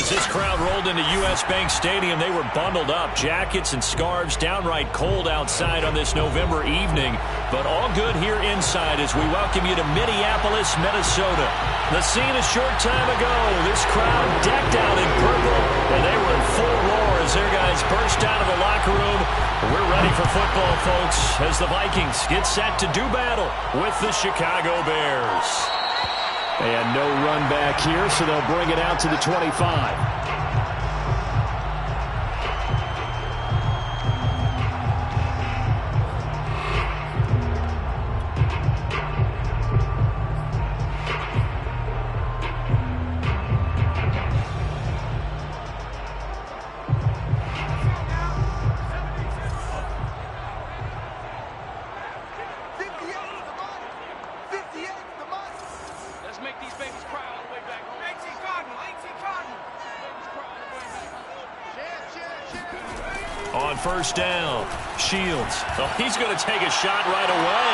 As this crowd rolled into U.S. Bank Stadium, they were bundled up, jackets and scarves, downright cold outside on this November evening, but all good here inside as we welcome you to Minneapolis, Minnesota. The scene a short time ago, this crowd decked out in purple, and they were in full roar as their guys burst out of the locker room. We're ready for football, folks, as the Vikings get set to do battle with the Chicago Bears. And no run back here, so they'll bring it out to the 25. On first down, Shields. Oh, he's going to take a shot right away.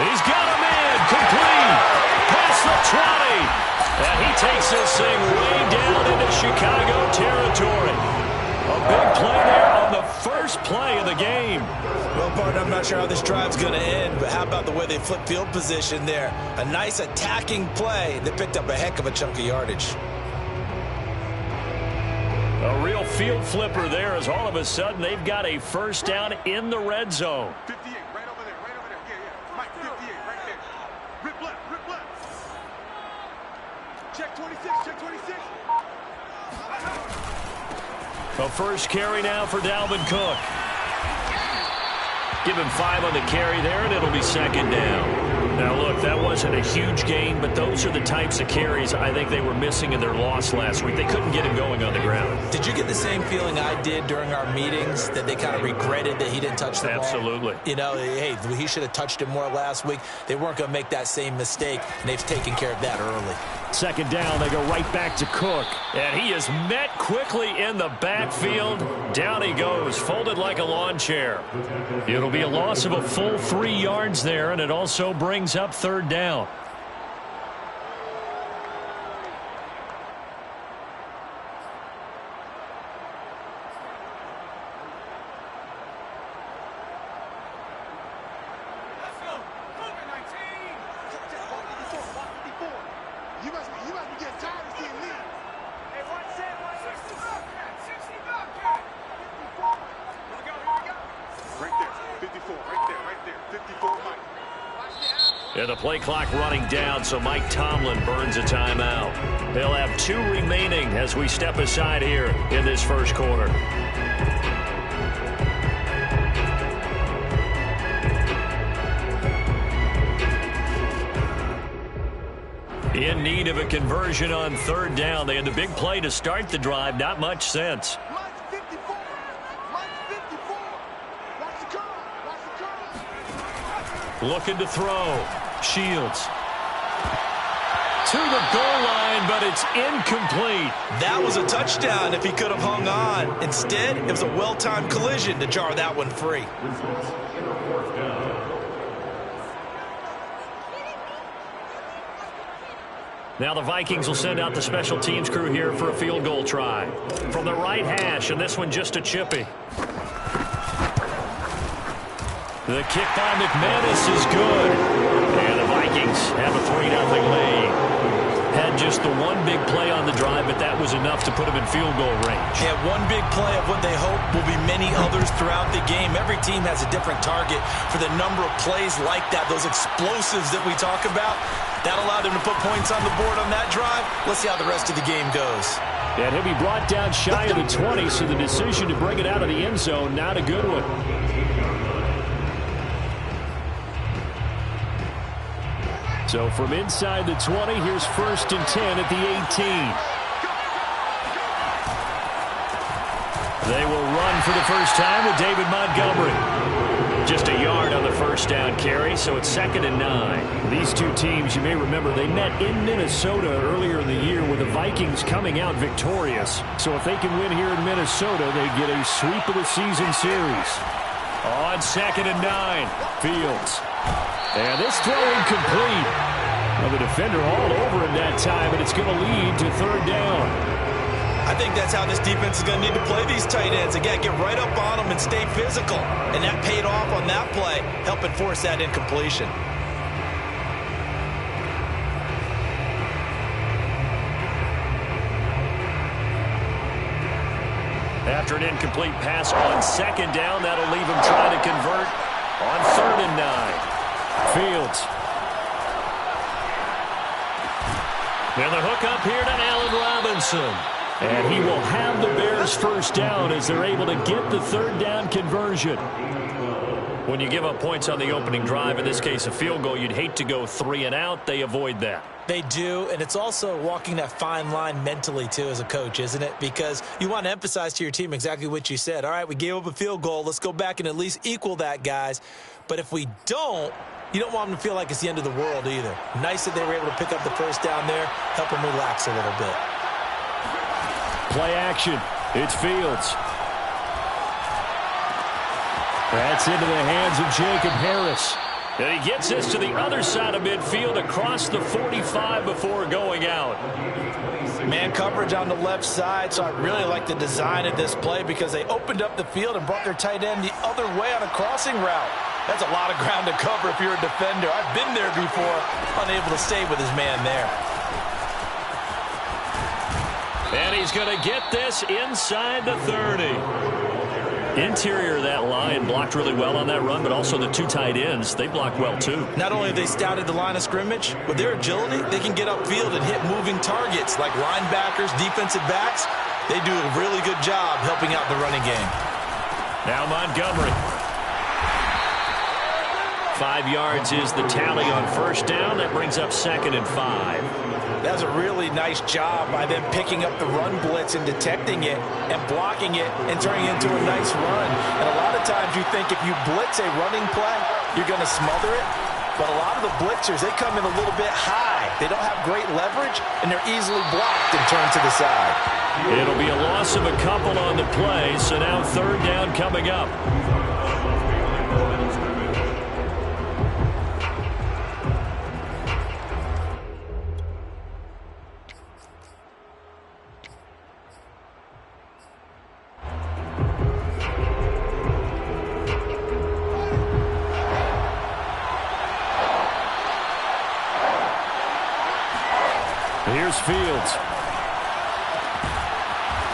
He's got him in. Complete. Past the 20. And he takes this thing way down into Chicago territory. A big play there on the first play of the game. Well, partner, I'm not sure how this drive's going to end, but how about the way they flip field position there? A nice attacking play. They picked up a heck of a chunk of yardage. A real field flipper there as all of a sudden they've got a first down in the red zone. 58, right over there, right over there. Yeah. Mike, 58, right there. Rip left, rip left. Check 26, check 26. A first carry now for Dalvin Cook. Give him 5 on the carry there, and it'll be second down. Now, look, that wasn't a huge gain, but those are the types of carries I think they were missing in their loss last week. They couldn't get him going on the ground. Did you get the same feeling I did during our meetings, that they kind of regretted that he didn't touch the ball? Absolutely. You know, hey, he should have touched it more last week. They weren't going to make that same mistake, and they've taken care of that early. Second down, they go right back to Cook. And he is met quickly in the backfield. Down he goes, folded like a lawn chair. It'll be a loss of a full 3 yards there, and it also brings up third down. And the play clock running down, so Mike Tomlin burns a timeout. They'll have 2 remaining as we step aside here in this first quarter. In need of a conversion on third down. They had the big play to start the drive. Not much sense. Looking to throw. Shields. To the goal line, but it's incomplete. That was a touchdown if he could have hung on. Instead, it was a well-timed collision to jar that one free. Now the Vikings will send out the special teams crew here for a field goal try. From the right hash, and this one just a chippy. The kick by McManus is good. And the Vikings have a 3-0 lead. Had just the one big play on the drive, but that was enough to put them in field goal range. Yeah, one big play of what they hope will be many others throughout the game. Every team has a different target for the number of plays like that, those explosives that we talk about. That allowed them to put points on the board on that drive. Let's see how the rest of the game goes. And he'll be brought down shy of the 20, so the decision to bring it out of the end zone, not a good one. So from inside the 20, here's 1st and 10 at the 18. They will run for the first time with David Montgomery. Just a yard on the first down carry, so it's 2nd and 9. These two teams, you may remember, they met in Minnesota earlier in the year with the Vikings coming out victorious. So if they can win here in Minnesota, they get a sweep of the season series. On 2nd and 9, Fields. And this throw incomplete. Well, the defender all over him that time, and it's going to lead to third down. I think that's how this defense is going to need to play these tight ends. Again, get right up on them and stay physical. And that paid off on that play, helping force that incompletion. After an incomplete pass on second down, that'll leave him trying to convert on 3rd and 9. Fields. And the hook up here to Allen Robinson. And he will have the Bears first down as they're able to get the 3rd down conversion. When you give up points on the opening drive, in this case a field goal, you'd hate to go 3 and out. They avoid that. They do, and it's also walking that fine line mentally, too, as a coach, isn't it? Because you want to emphasize to your team exactly what you said. All right, we gave up a field goal. Let's go back and at least equal that, guys. But if we don't, you don't want them to feel like it's the end of the world either. Nice that they were able to pick up the first down there, help them relax a little bit. Play action. It's Fields. That's into the hands of Jacob Harris. And he gets this to the other side of midfield across the 45 before going out. Man coverage on the left side, so I really like the design of this play because they opened up the field and brought their tight end the other way on a crossing route. That's a lot of ground to cover if you're a defender. I've been there before, unable to stay with his man there. And he's going to get this inside the 30. Interior of that line blocked really well on that run, but also the 2 tight ends, they blocked well too. Not only have they scouted the line of scrimmage, with their agility, they can get upfield and hit moving targets like linebackers, defensive backs. They do a really good job helping out the running game. Now Montgomery. 5 yards is the tally on first down. That brings up 2nd and 5. That's a really nice job by them picking up the run blitz and detecting it and blocking it and turning it into a nice run. And a lot of times you think if you blitz a running play, you're going to smother it. But a lot of the blitzers, they come in a little bit high. They don't have great leverage, and they're easily blocked and turned to the side. It'll be a loss of a couple on the play, so now 3rd down coming up. Here's Fields.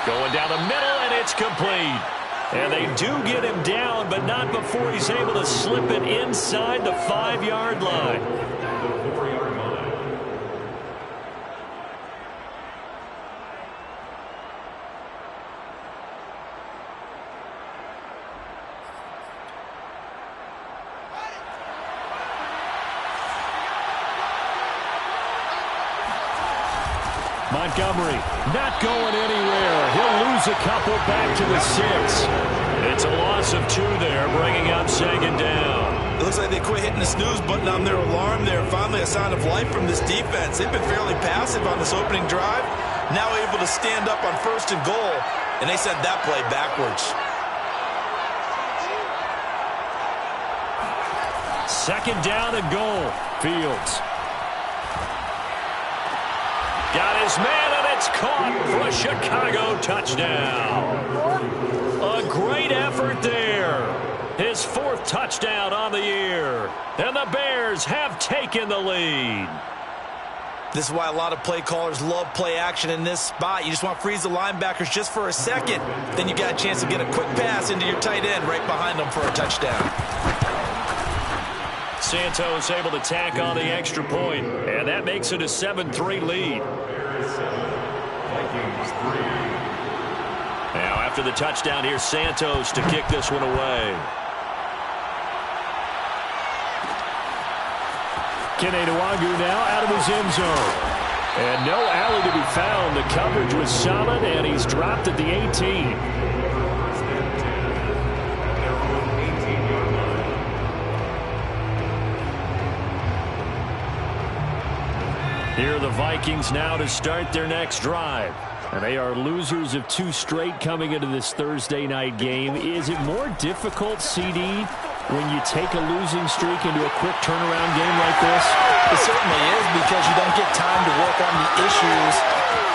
Going down the middle, and it's complete. And they do get him down, but not before he's able to slip it inside the 5-yard line. Montgomery not going anywhere. He'll lose a couple back to the 6. It's a loss of 2 there, bringing up 2nd down. It looks like they quit hitting the snooze button on their alarm there. Finally a sign of life from this defense. They've been fairly passive on this opening drive. Now able to stand up on 1st and goal, and they sent that play backwards. 2nd down and goal. Fields. Got his man, and it's caught for a Chicago touchdown. A great effort there. His 4th touchdown on the year. And the Bears have taken the lead. This is why a lot of play callers love play action in this spot. You just want to freeze the linebackers just for a second. Then you got a chance to get a quick pass into your tight end right behind them for a touchdown. Santos able to tack on the extra point, and that makes it a 7-3 lead. Now after the touchdown, here's Santos to kick this one away. Keneduagu now out of his end zone. And no alley to be found. The coverage was solid, and he's dropped at the 18. Here are the Vikings now to start their next drive. And they are losers of 2 straight coming into this Thursday night game. Is it more difficult, CD, when you take a losing streak into a quick turnaround game like this? It certainly is, because you don't get time to work on the issues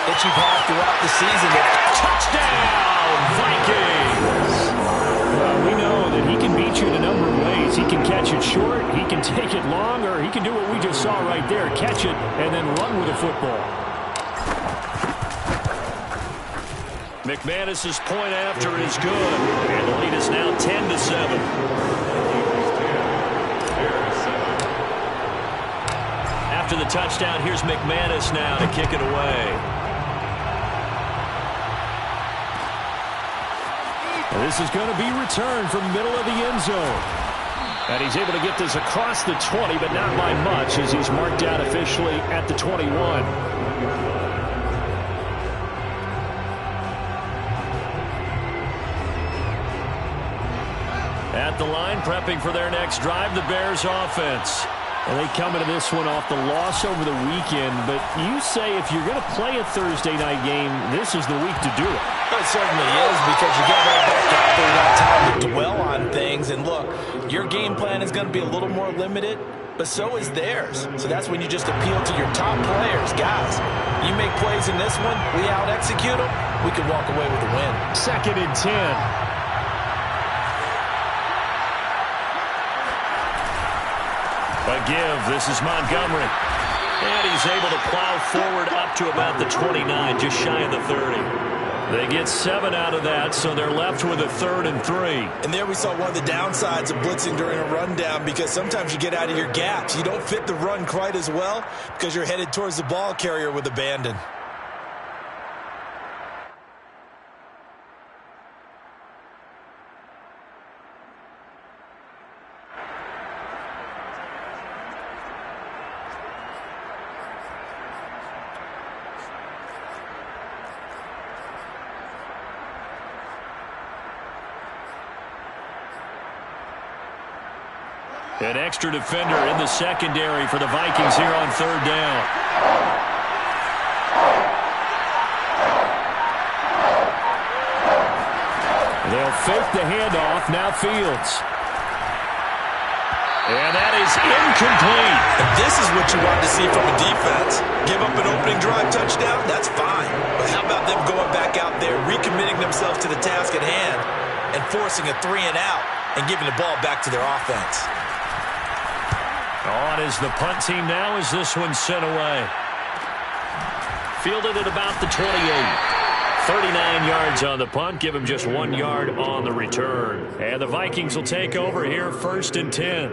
that you've had throughout the season. Touchdown, Vikings! Well, we know that he can beat you in a number of ways. He can catch it short, he can take it long, or he can do what we just saw right there, catch it and then run with the football. McManus's point after is good, and the lead is now 10-7. After the touchdown, here's McManus now to kick it away. This is going to be returned from middle of the end zone. And he's able to get this across the 20, but not by much, as he's marked out officially at the 21. At the line, prepping for their next drive, the Bears offense. And they come into this one off the loss over the weekend. But you say if you're going to play a Thursday night game, this is the week to do it. It certainly is, because you get right back out there, you got time to dwell on things. And look, your game plan is going to be a little more limited, but so is theirs. So that's when you just appeal to your top players. Guys, you make plays in this one, we out-execute them, we can walk away with a win. 2nd and 10. A give. This is Montgomery. And he's able to plow forward up to about the 29, just shy of the 30. They get 7 out of that, so they're left with a 3rd and 3. And there we saw one of the downsides of blitzing during a rundown, because sometimes you get out of your gaps. You don't fit the run quite as well because you're headed towards the ball carrier with abandon. An extra defender in the secondary for the Vikings here on 3rd down. They'll fake the handoff. Now Fields. And that is incomplete. And this is what you want to see from a defense. Give up an opening drive touchdown, that's fine. But how about them going back out there, recommitting themselves to the task at hand, and forcing a 3-and-out and giving the ball back to their offense. On is the punt team now as this one's sent away. Fielded at about the 28. 39 yards on the punt. Give him just 1 yard on the return. And the Vikings will take over here 1st and 10.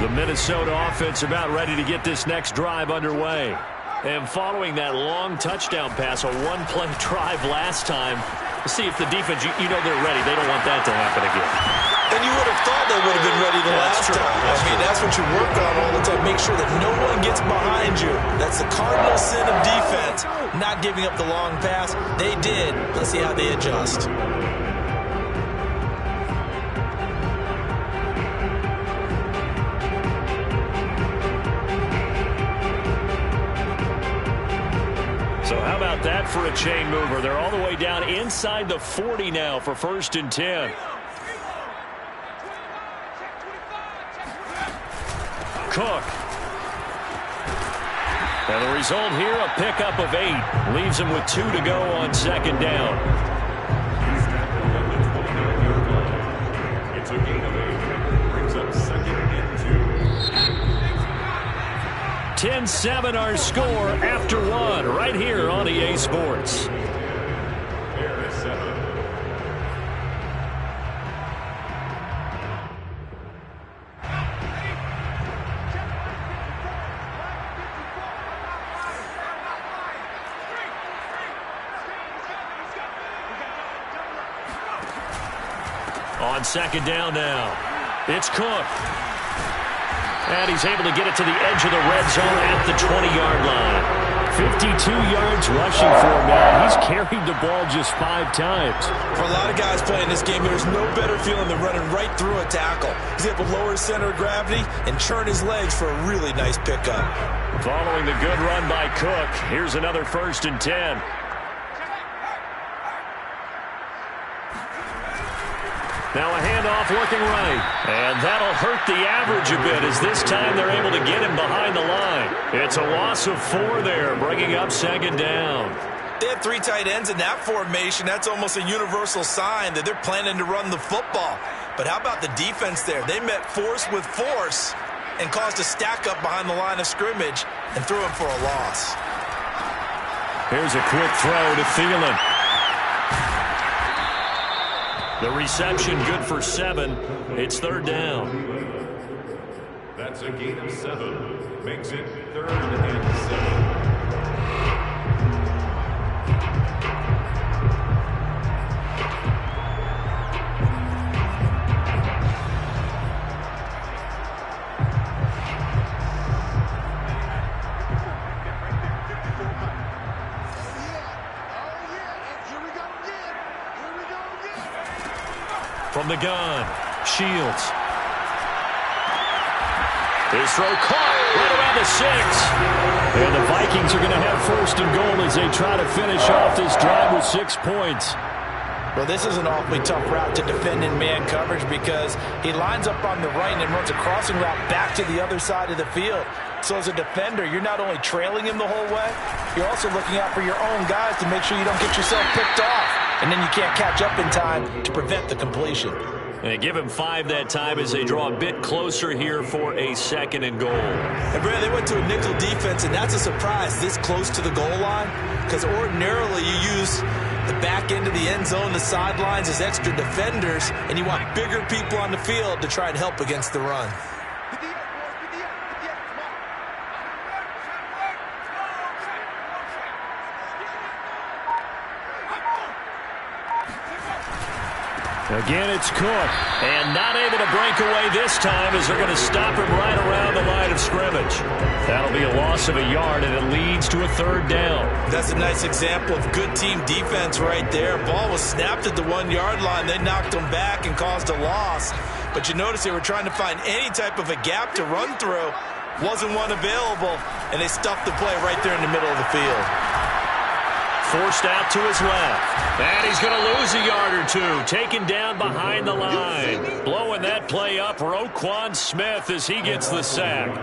The Minnesota offense about ready to get this next drive underway. And following that long touchdown pass, a one-play drive last time, see if the defense, you know they're ready. They don't want that to happen again. And you would have thought they would have been ready the last time. I mean, that's what you work on all the time. Make sure that no one gets behind you. That's the cardinal sin of defense, not giving up the long pass. They did. Let's see how they adjust. So how about that for a chain mover? They're all the way down inside the 40 now for 1st and 10. Cook. And the result here, a pickup of 8. Leaves him with 2 to go on 2nd down. It's a gain of 8. Brings up 2nd and 2. 10-7 our score after 1 right here on EA Sports. On 2nd down now, it's Cook. And he's able to get it to the edge of the red zone at the 20-yard line. 52 yards rushing for him now. He's carried the ball just 5 times. For a lot of guys playing this game, there's no better feeling than running right through a tackle. He's able to lower his center of gravity and churn his legs for a really nice pickup. Following the good run by Cook, here's another 1st and 10. Now a handoff off looking right. And that'll hurt the average a bit as this time they're able to get him behind the line. It's a loss of 4 there, bringing up second down. They had 3 tight ends in that formation. That's almost a universal sign that they're planning to run the football. But how about the defense there? They met force with force and caused a stack up behind the line of scrimmage and threw him for a loss. Here's a quick throw to Thielen. The reception good for 7. It's third down. That's a gain of 7. Makes it 3rd and 7. From the gun, Shields. His throw caught right around the 6. And the Vikings are going to have 1st and goal as they try to finish off this drive with 6 points. Well, this is an awfully tough route to defend in man coverage because he lines up on the right and then runs a crossing route back to the other side of the field. So as a defender, you're not only trailing him the whole way, you're also looking out for your own guys to make sure you don't get yourself picked off. And then you can't catch up in time to prevent the completion. And give him 5 that time as they draw a bit closer here for a 2nd and goal. And Brad, they went to a nickel defense, and that's a surprise this close to the goal line because ordinarily you use the back end of the end zone, the sidelines as extra defenders, and you want bigger people on the field to try and help against the run. Again, it's Cook, and not able to break away this time as they're going to stop him right around the line of scrimmage. That'll be a loss of a yard, and it leads to a 3rd down. That's a nice example of good team defense right there. Ball was snapped at the 1-yard line. They knocked him back and caused a loss. But you notice they were trying to find any type of a gap to run through. Wasn't one available, and they stuffed the play right there in the middle of the field. Forced out to his left. And he's going to lose a yard or 2. Taken down behind the line. Blowing that play up, Roquan Smith as he gets the sack.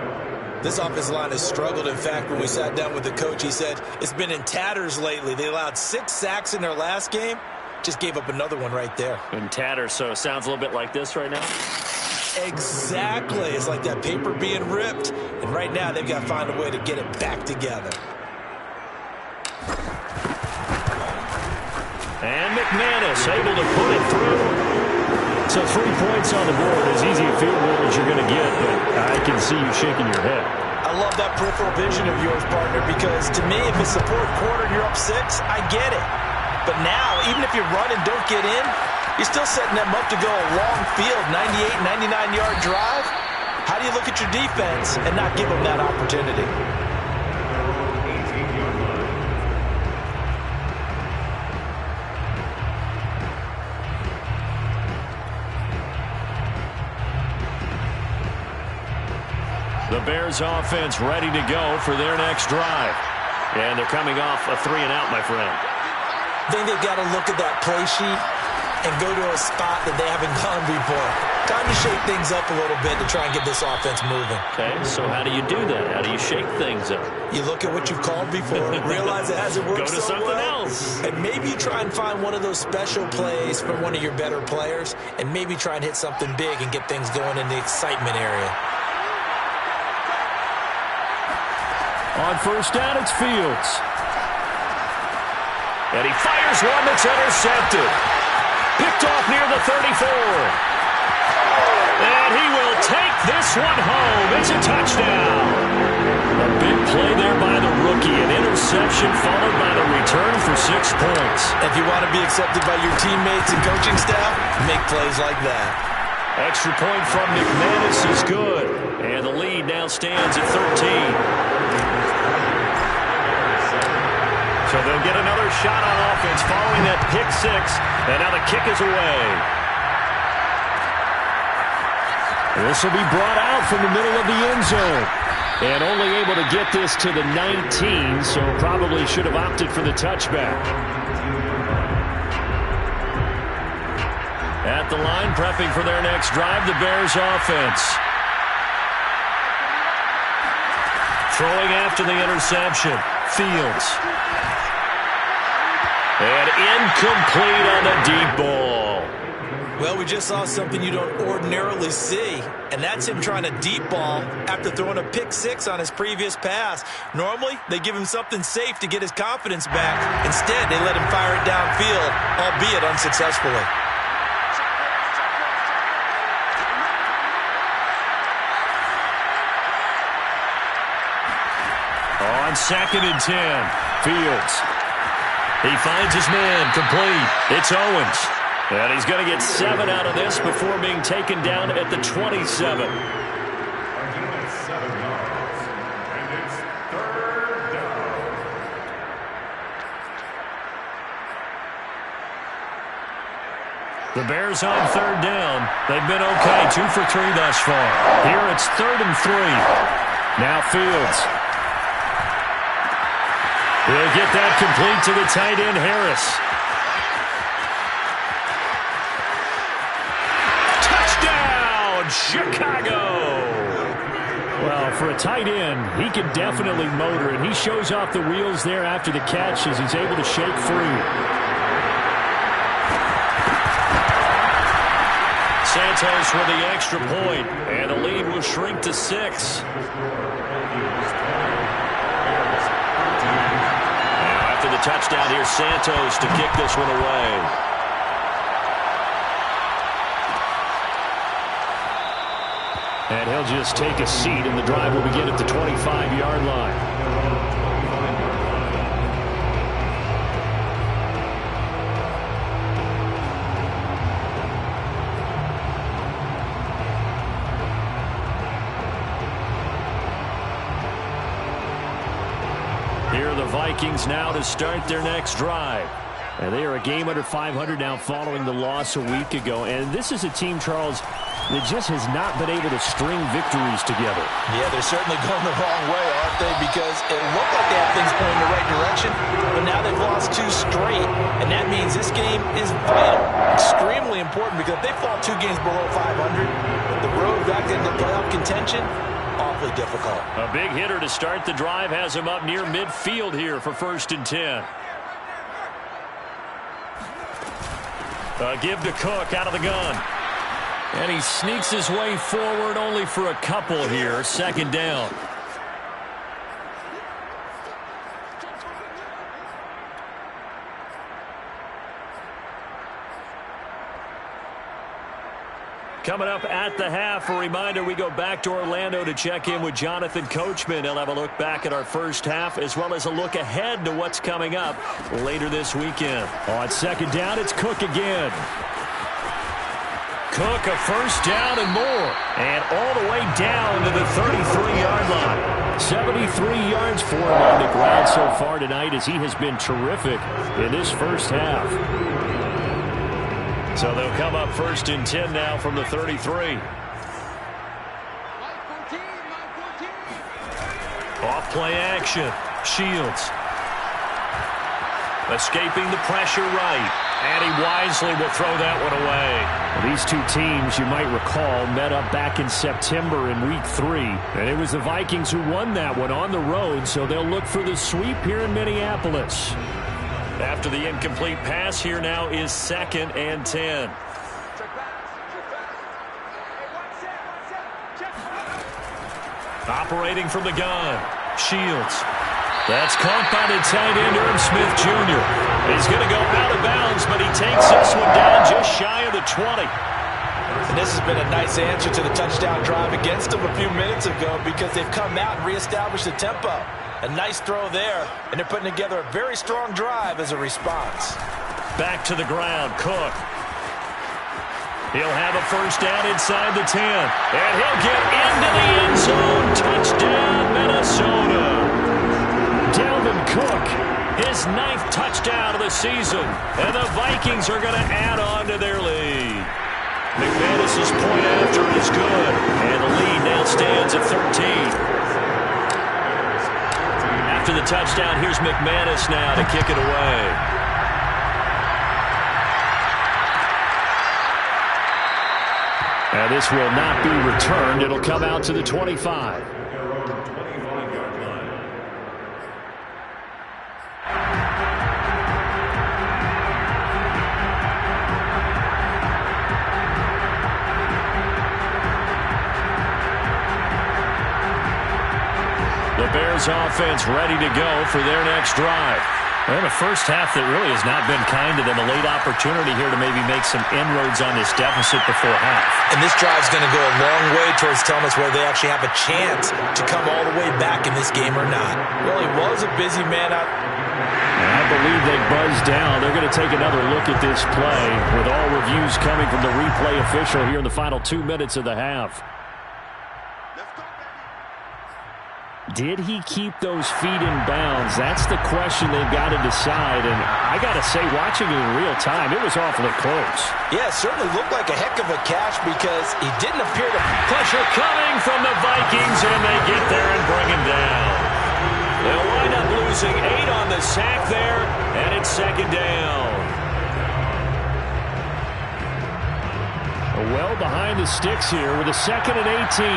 This offensive line has struggled. In fact, when we sat down with the coach, he said it's been in tatters lately. They allowed 6 sacks in their last game. Just gave up another one right there. In tatters, so it sounds a little bit like this right now? Exactly. It's like that paper being ripped. And right now, they've got to find a way to get it back together. And McManus able to put it through. So 3 points on the board, as easy a field goal as you're going to get, but I can see you shaking your head. I love that peripheral vision of yours, partner, because to me, if it's the 4th quarter and you're up 6, I get it. But now, even if you run and don't get in, you're still setting them up to go a long field, 98, 99-yard drive. How do you look at your defense and not give them that opportunity? The Bears offense ready to go for their next drive. And they're coming off a 3-and-out, my friend. I think they've got to look at that play sheet and go to a spot that they haven't gone before. Time to shake things up a little bit to try and get this offense moving. Okay, so how do you do that? How do you shake things up? You look at what you've called before, realize it hasn't worked so well. Go to something else. And maybe you try and find one of those special plays from one of your better players, and maybe try and hit something big and get things going in the excitement area. On 1st down, it's Fields. And he fires one that's intercepted. Picked off near the 34. And he will take this one home. It's a touchdown. A big play there by the rookie. An interception followed by the return for 6 points. If you want to be accepted by your teammates and coaching staff, make plays like that. Extra point from McManus is good. And the lead now stands at 13. So they'll get another shot on offense following that pick 6. And now the kick is away. This will be brought out from the middle of the end zone. And only able to get this to the 19, so probably should have opted for the touchback. At the line, prepping for their next drive, the Bears offense. Throwing after the interception, Fields. And incomplete on the deep ball. Well, we just saw something you don't ordinarily see, and that's him trying to deep ball after throwing a pick six on his previous pass. Normally, they give him something safe to get his confidence back. Instead, they let him fire it downfield, albeit unsuccessfully. On 2nd and 10, Fields. He finds his man, complete. It's Owens. And he's going to get 7 out of this before being taken down at the 27. Again, 7 yards. And it's 3rd down. The Bears on 3rd down. They've been okay, 2 for 3 thus far. Here it's 3rd and 3. Now Fields. He'll get that complete to the tight end, Harris. Chicago. Well, for a tight end, he can definitely motor, and he shows off the wheels there after the catch as he's able to shake free. Santos with the extra point, and the lead will shrink to 6. Now, after the touchdown, here's Santos to kick this one away. And he'll just take a seat, and the drive will begin at the 25-yard line. Here are the Vikings now to start their next drive. And they are a game under 500 now following the loss a week ago. And this is a team, Charles, that just has not been able to string victories together. Yeah, they're certainly going the wrong way, aren't they? Because it looked like they had things going in the right direction, but now they've lost 2 straight. And that means this game is vital, extremely important, because if they fall 2 games below 500, the road back into playoff contention, awfully difficult. A big hitter to start the drive has him up near midfield here for 1st and 10. Give to Cook out of the gun. And he sneaks his way forward only for a couple here. 2nd down. Coming up at the half, a reminder, we go back to Orlando to check in with Jonathan Coachman. He'll have a look back at our first half as well as a look ahead to what's coming up later this weekend. On 2nd down, it's Cook again. Cook, a 1st down and more. And all the way down to the 33-yard line. 73 yards for him on the ground so far tonight as he has been terrific in this first half. So they'll come up 1st and 10 now from the 33. Off play action. Shields. Escaping the pressure right. And he wisely will throw that one away. Well, these two teams, you might recall, met up back in September in Week 3. And it was the Vikings who won that one on the road, so they'll look for the sweep here in Minneapolis. After the incomplete pass, here now is 2nd and 10. Operating from the gun, Shields. That's caught by the tight end, Irv Smith Jr. He's going to go out of bounds, but he takes this one down just shy of the 20. And this has been a nice answer to the touchdown drive against them a few minutes ago because they've come out and reestablished the tempo. A nice throw there, and they're putting together a very strong drive as a response. Back to the ground, Cook. He'll have a 1st down inside the 10. And he'll get into the end zone. Touchdown, Minnesota. Dalvin Cook, his 9th touchdown of the season. And the Vikings are going to add on to their lead. McManus's point after is good. And the lead now stands at 13. After the touchdown, here's McManus now to kick it away. And this will not be returned. It'll come out to the 25. The Bears offense ready to go for their next drive. And a first half that really has not been kind to them. A late opportunity here to maybe make some inroads on this deficit before half. And this drive's going to go a long way towards telling us whether they actually have a chance to come all the way back in this game or not. Really was a busy man out. And I believe they buzzed down. They're going to take another look at this play with all reviews coming from the replay official here in the final 2 minutes of the half. Did he keep those feet in bounds? That's the question they've got to decide. And I got to say, watching it in real time, it was awfully close. Yeah, it certainly looked like a heck of a catch because he didn't appear to... Pressure coming from the Vikings, and they get there and bring him down. They'll wind up losing 8 on the sack there, and it's second down. Well behind the sticks here with a 2nd and 18.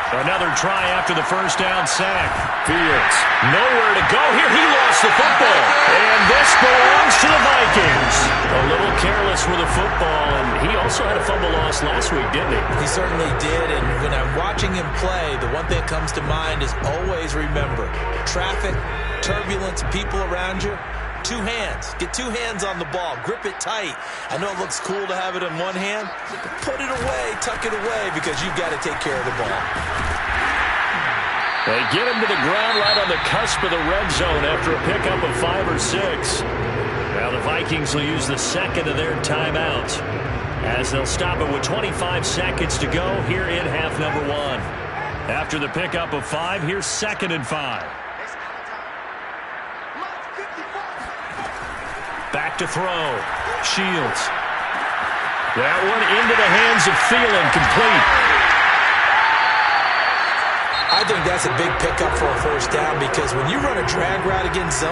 Another try after the first down sack. Fields, nowhere to go here. He lost the football. And this belongs to the Vikings. A little careless with the football, and he also had a fumble loss last week, didn't he? He certainly did, and when I'm watching him play, the one thing that comes to mind is always remember, traffic, turbulence, people around you. 2 hands. Get 2 hands on the ball. Grip it tight. I know it looks cool to have it in one hand, but put it away, tuck it away, because you've got to take care of the ball. They get him to the ground right on the cusp of the red zone after a pickup of 5 or 6. Now the Vikings will use the second of their timeouts as they'll stop it with 25 seconds to go here in half number 1. After the pickup of 5, here's 2nd and 5. Back to throw. Shields. That one into the hands of Thielen, complete. I think that's a big pickup for a first down because when you run a drag route against zone,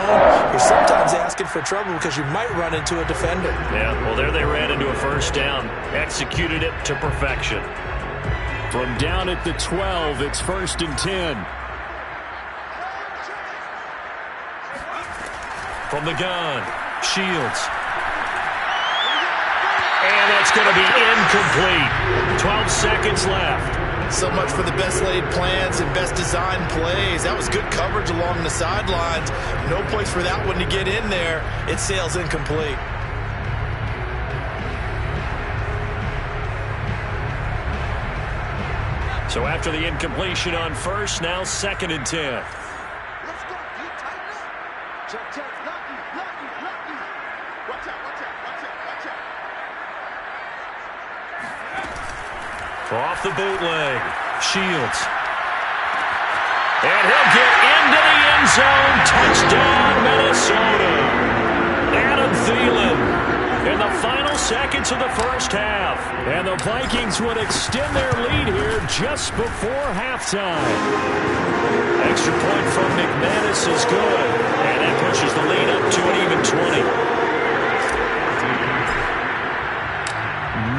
you're sometimes asking for trouble because you might run into a defender. Yeah, well, there they ran into a first down. Executed it to perfection. From down at the 12, it's 1st and 10. From the gun. Shields. And that's going to be incomplete. 12 seconds left. So much for the best laid plans and best designed plays. That was good coverage along the sidelines. No place for that one to get in there. It sails incomplete. So after the incompletion on first, now 2nd and 10. Let's go. You tighten up. Check, check. Lucky. Watch out. Off the bootleg. Shields. And he'll get into the end zone. Touchdown, Minnesota. Adam Thielen in the final seconds of the first half. And the Vikings would extend their lead here just before halftime. Extra point from McManus is good. And that pushes the lead up to an even 20.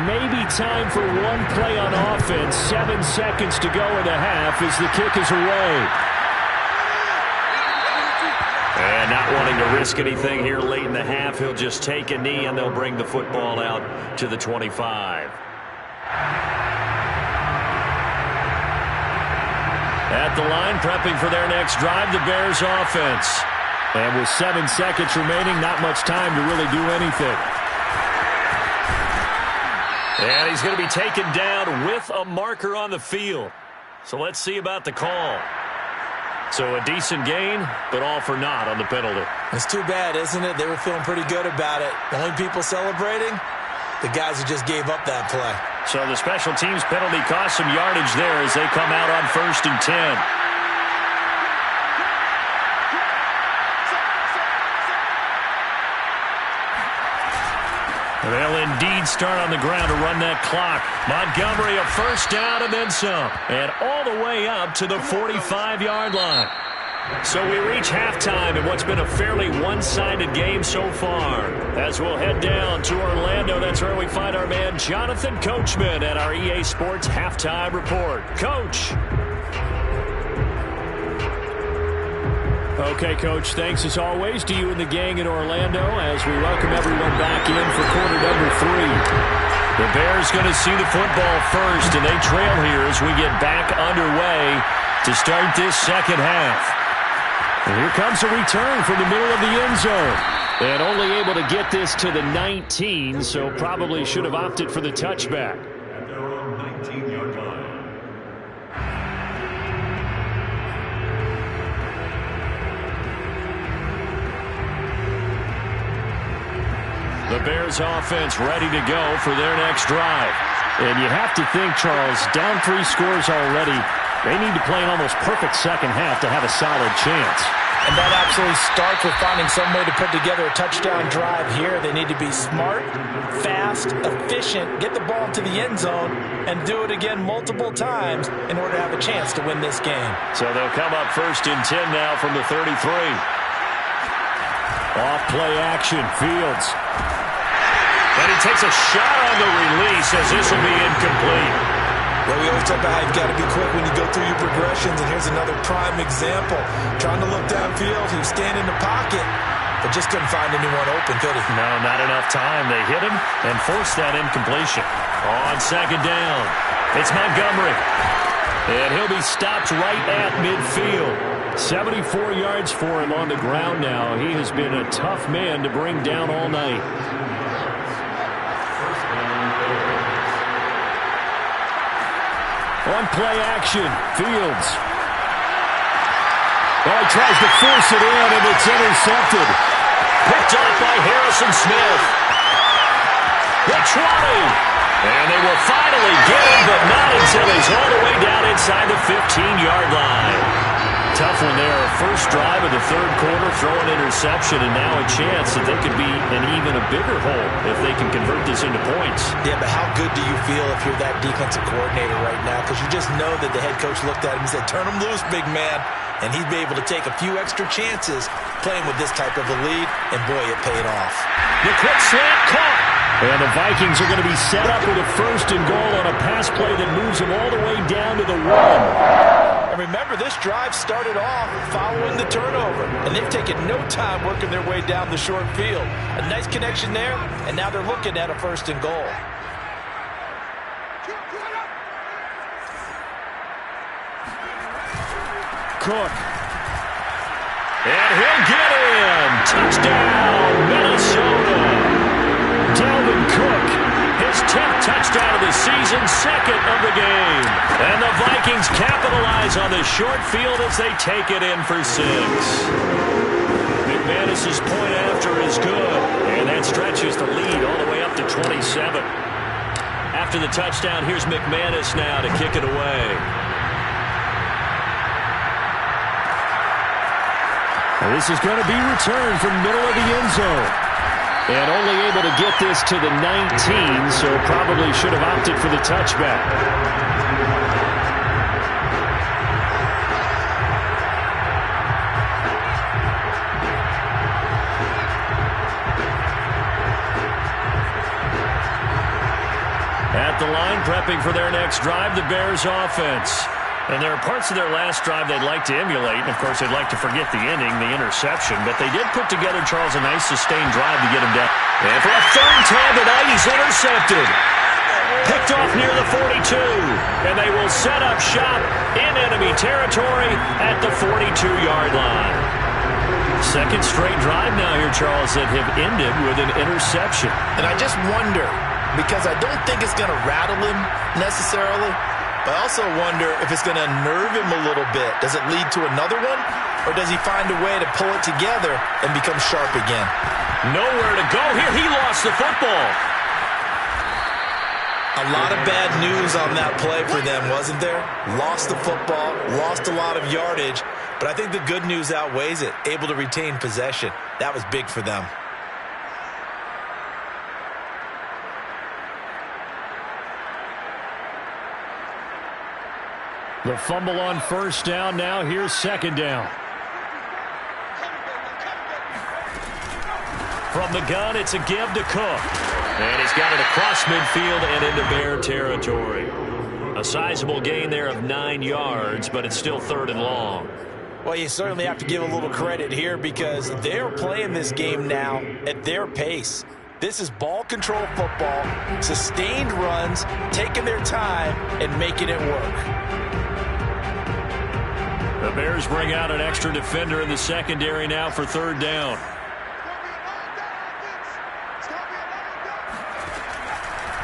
Maybe time for one play on offense. 7 seconds to go in the half as the kick is away. And not wanting to risk anything here late in the half, he'll just take a knee and they'll bring the football out to the 25. At the line, prepping for their next drive, the Bears offense. And with 7 seconds remaining, not much time to really do anything. And he's going to be taken down with a marker on the field. So let's see about the call. So a decent gain, but all for naught on the penalty. It's too bad, isn't it? They were feeling pretty good about it. The only people celebrating, the guys who just gave up that play. So the special teams penalty cost some yardage there as they come out on 1st and 10. They'll indeed start on the ground to run that clock. Montgomery a first down and then some. And all the way up to the 45-yard line. So we reach halftime in what's been a fairly one-sided game so far. As we'll head down to Orlando, that's where we find our man Jonathan Coachman at our EA Sports Halftime Report. Coach. Okay, Coach, thanks as always to you and the gang in Orlando as we welcome everyone back in for quarter number 3. The Bears going to see the football first, and they trail here as we get back underway to start this second half. And here comes a return from the middle of the end zone. And only able to get this to the 19, so probably should have opted for the touchback. At their own 19-yard line. The Bears offense ready to go for their next drive. And you have to think, Charles, down 3 scores already. They need to play an almost perfect second half to have a solid chance. And that absolutely starts with finding some way to put together a touchdown drive here. They need to be smart, fast, efficient, get the ball into the end zone, and do it again multiple times in order to have a chance to win this game. So they'll come up first and 10 now from the 33. Off play action, Fields. And he takes a shot on the release as this will be incomplete. Well, we always talk about how you've got to be quick when you go through your progressions, and here's another prime example. Trying to look downfield, he was standing in the pocket, but just couldn't find anyone open, could he? No, not enough time. They hit him and forced that incompletion. On second down, it's Montgomery. And he'll be stopped right at midfield. 74 yards for him on the ground now. He has been a tough man to bring down all night. On play action, Fields. Oh, he tries to force it in, and it's intercepted. Picked off by Harrison Smith. They're trying. And they will finally get him, but not until he's all the way down inside the 15-yard line. Tough one there. First drive of the third quarter, throw an interception, and now a chance that they could be in even a bigger hole if they can convert this into points. Yeah, but how good do you feel if you're that defensive coordinator right now? Because you just know that the head coach looked at him and said, turn him loose, big man. And he'd be able to take a few extra chances playing with this type of a lead, and boy, it paid off. The quick slant caught. And the Vikings are going to be set up with a first and goal on a pass play that moves them all the way down to the 1. And remember, this drive started off following the turnover, and they've taken no time working their way down the short field. A nice connection there, and now they're looking at a first and goal. Cook. And he'll get in. Touchdown, Minnesota. Dalvin Cook, his 10th touchdown of the season, second of the game. And the Vikings capitalize on the short field as they take it in for 6. McManus's point after is good, and that stretches the lead all the way up to 27. After the touchdown, here's McManus now to kick it away. And this is going to be returned from middle of the end zone. And only able to get this to the 19, so probably should have opted for the touchback. At the line, prepping for their next drive, the Bears offense. And there are parts of their last drive they'd like to emulate. And, of course, they'd like to forget the ending, the interception. But they did put together, Charles, a nice sustained drive to get him down. And for a third time tonight, he's intercepted. Picked off near the 42. And they will set up shop in enemy territory at the 42-yard line. Second straight drive now here, Charles, that have ended with an interception. And I just wonder, because I don't think it's going to rattle him necessarily, but I also wonder if it's going to nerve him a little bit. Does it lead to another one? Or does he find a way to pull it together and become sharp again? Nowhere to go here. He lost the football. A lot of bad news on that play for them, wasn't there? Lost the football, lost a lot of yardage, but I think the good news outweighs it. Able to retain possession. That was big for them. The fumble on first down. Now here's second down. From the gun, it's a give to Cook. And he's got it across midfield and into Bear territory. A sizable gain there of 9 yards, but it's still 3rd and long. Well, you certainly have to give a little credit here because they're playing this game now at their pace. This is ball control football, sustained runs, taking their time and making it work. The Bears bring out an extra defender in the secondary now for 3rd down.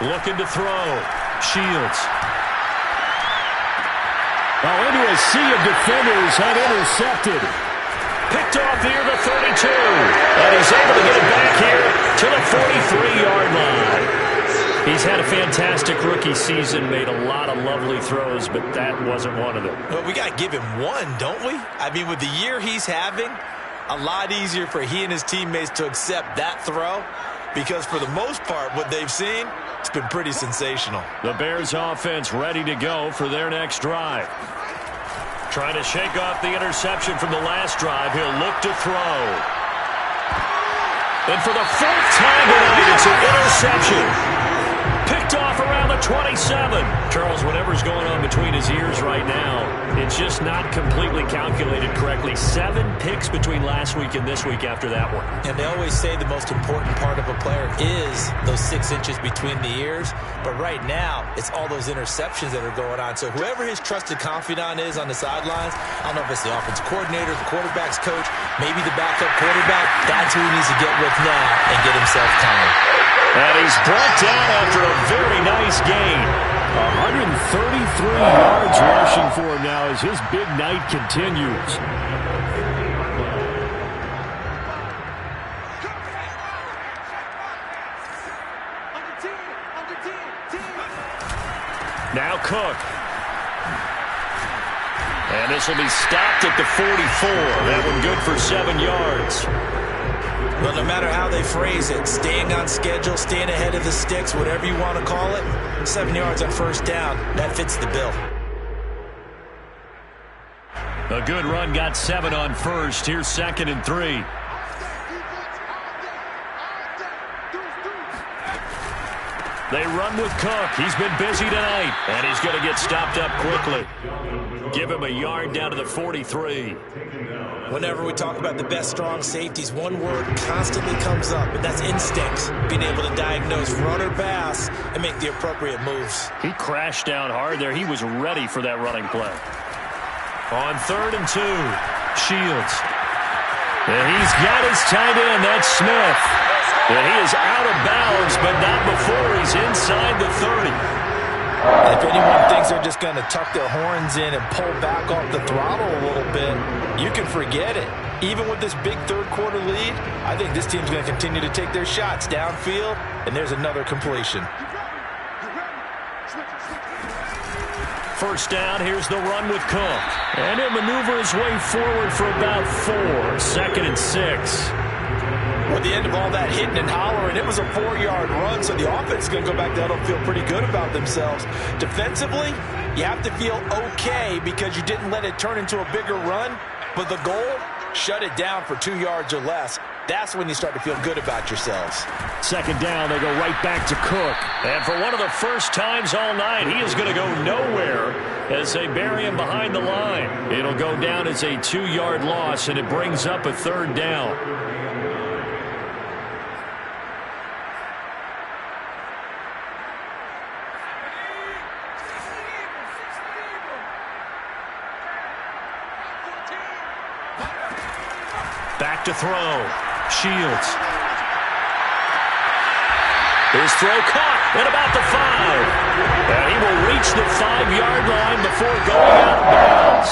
Looking to throw. Shields. Well, into a sea of defenders and intercepted. Picked off near the 32. And he's able to get it back here to the 43-yard line. He's had a fantastic rookie season, made a lot of lovely throws, but that wasn't one of them. Well, we got to give him one, don't we? I mean, with the year he's having, a lot easier for he and his teammates to accept that throw because for the most part, what they've seen, it's been pretty sensational. The Bears offense ready to go for their next drive. Trying to shake off the interception from the last drive. He'll look to throw. And for the 4th time tonight, it's an interception. Picked off around the 27. Charles, whatever's going on between his ears right now, it's just not completely calculated correctly. 7 picks between last week and this week after that one. And they always say the most important part of a player is those 6 inches between the ears. But right now, it's all those interceptions that are going on. So whoever his trusted confidant is on the sidelines, I don't know if it's the offensive coordinator, the quarterback's coach, maybe the backup quarterback, that's who he needs to get with now and get himself calm. And he's brought down after a very nice gain. 133 yards rushing for him now as his big night continues. Now Cook. And this will be stopped at the 44. That one good for 7 yards. But no matter how they phrase it, staying on schedule, staying ahead of the sticks, whatever you want to call it, 7 yards on 1st down, that fits the bill. A good run got 7 on 1st. Here's 2nd and 3. They run with Cook. He's been busy tonight. And he's going to get stopped up quickly. Give him a yard down to the 43. Whenever we talk about the best strong safeties, one word constantly comes up, and that's instinct. Being able to diagnose run or pass and make the appropriate moves. He crashed down hard there. He was ready for that running play. On 3rd and 2, Shields. And he's got his tight end. That's Smith. And he is out of bounds, but not before he's inside the 30. If anyone thinks they're just going to tuck their horns in and pull back off the throttle a little bit, you can forget it. Even with this big 3rd quarter lead, I think this team's going to continue to take their shots downfield, and there's another completion. 1st down, here's the run with Cook. And he'll maneuver his way forward for about 4. 2nd and 6. At the end of all that hitting and hollering, it was a 4-yard run, so the offense is going to go back there and feel pretty good about themselves. Defensively, you have to feel okay because you didn't let it turn into a bigger run, but the goal, shut it down for 2 yards or less. That's when you start to feel good about yourselves. 2nd down, they go right back to Cook. And for one of the first times all night, he is going to go nowhere as they bury him behind the line. It'll go down as a 2-yard loss, and it brings up a 3rd down. Back to throw. Shields. His throw caught at about the 5. And he will reach the 5-yard line before going out of bounds.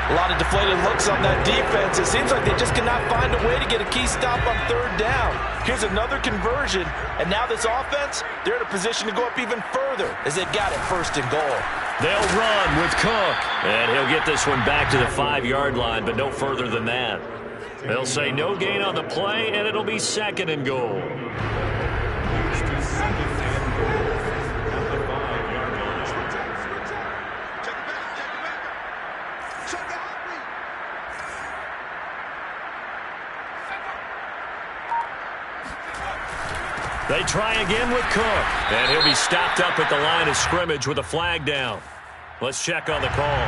A lot of deflated looks on that defense. It seems like they just cannot find a way to get a key stop on 3rd down. Here's another conversion, and now this offense, they're in a position to go up even further as they've got it 1st and goal. They'll run with Cook. And he'll get this one back to the 5-yard line, but no further than that. They'll say no gain on the play, and it'll be 2nd and goal. They try again with Cook. And he'll be stopped up at the line of scrimmage with a flag down. Let's check on the call.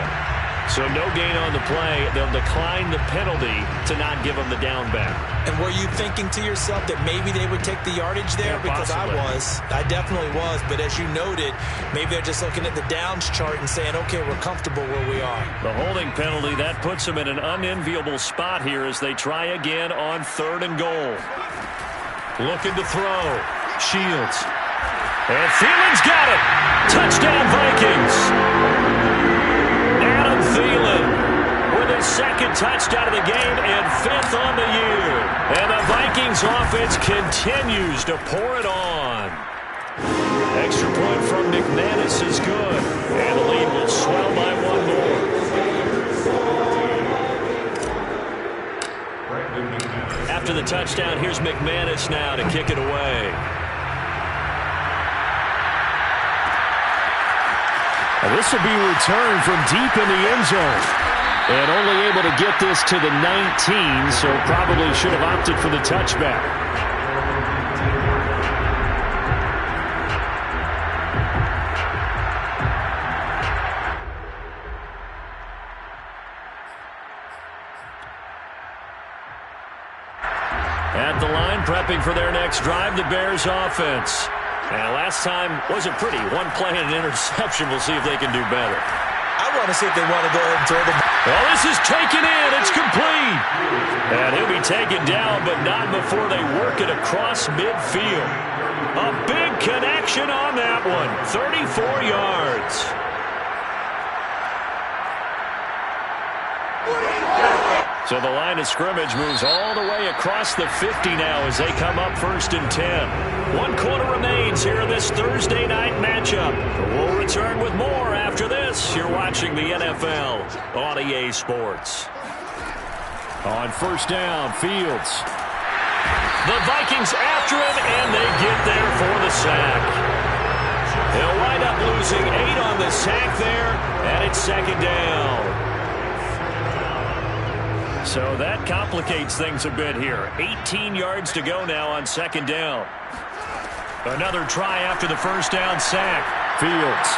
So no gain on the play. They'll decline the penalty to not give them the down back. And were you thinking to yourself that maybe they would take the yardage there? Yeah, because possibly. I definitely was. But as you noted, maybe they're just looking at the downs chart and saying, okay, we're comfortable where we are. The holding penalty, that puts them in an unenviable spot here as they try again on 3rd and goal. Looking to throw. Shields. And Thielen's got it. Touchdown, Vikings. Adam Thielen with his 2nd touchdown of the game and 5th on the year. And the Vikings offense continues to pour it on. Extra point from McManus is good. And the lead will swell by 1 more. After the touchdown, here's McManus now to kick it away. This will be returned from deep in the end zone. And only able to get this to the 19, so probably should have opted for the touchback. At the line, prepping for their next drive, the Bears offense. And last time wasn't pretty. 1 play and an interception. We'll see if they can do better. I want to see if they want to go ahead and throw the ball. Well, this is taken in. It's complete. And he'll be taken down, but not before they work it across midfield. A big connection on that one. 34 yards. So the line of scrimmage moves all the way across the 50 now as they come up 1st and 10. 1 quarter remains here in this Thursday night matchup. We'll return with more after this. You're watching the NFL on EA Sports. On 1st down, Fields. The Vikings after him, and they get there for the sack. They'll wind up losing 8 on the sack there, and it's 2nd down. So that complicates things a bit here. 18 yards to go now on 2nd down. Another try after the 1st down sack. Fields.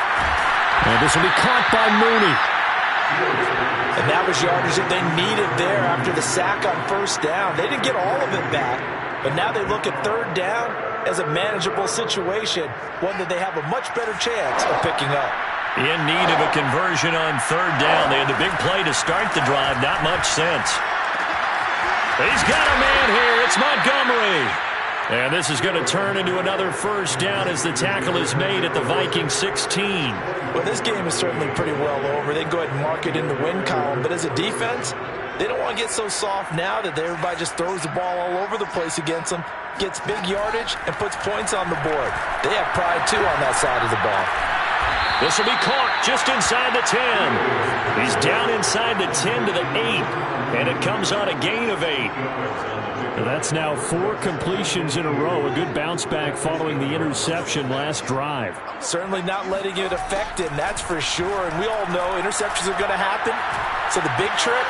And this will be caught by Mooney. And that was yardage that they needed there after the sack on 1st down. They didn't get all of it back, but now they look at 3rd down as a manageable situation, one that they have a much better chance of picking up. In need of a conversion on 3rd down. They had the big play to start the drive. Not much sense. He's got a man here. It's Montgomery. And this is going to turn into another 1st down as the tackle is made at the Vikings 16. Well, this game is certainly pretty well over. They can go ahead and mark it in the win column. But as a defense, they don't want to get so soft now that everybody just throws the ball all over the place against them, gets big yardage, and puts points on the board. They have pride, too, on that side of the ball. This will be caught just inside the 10. He's down inside the 10 to the 8. And it comes on a gain of 8. That's now 4 completions in a row. A good bounce back following the interception last drive. Certainly not letting it affect him, that's for sure. And we all know interceptions are going to happen. So the big trick,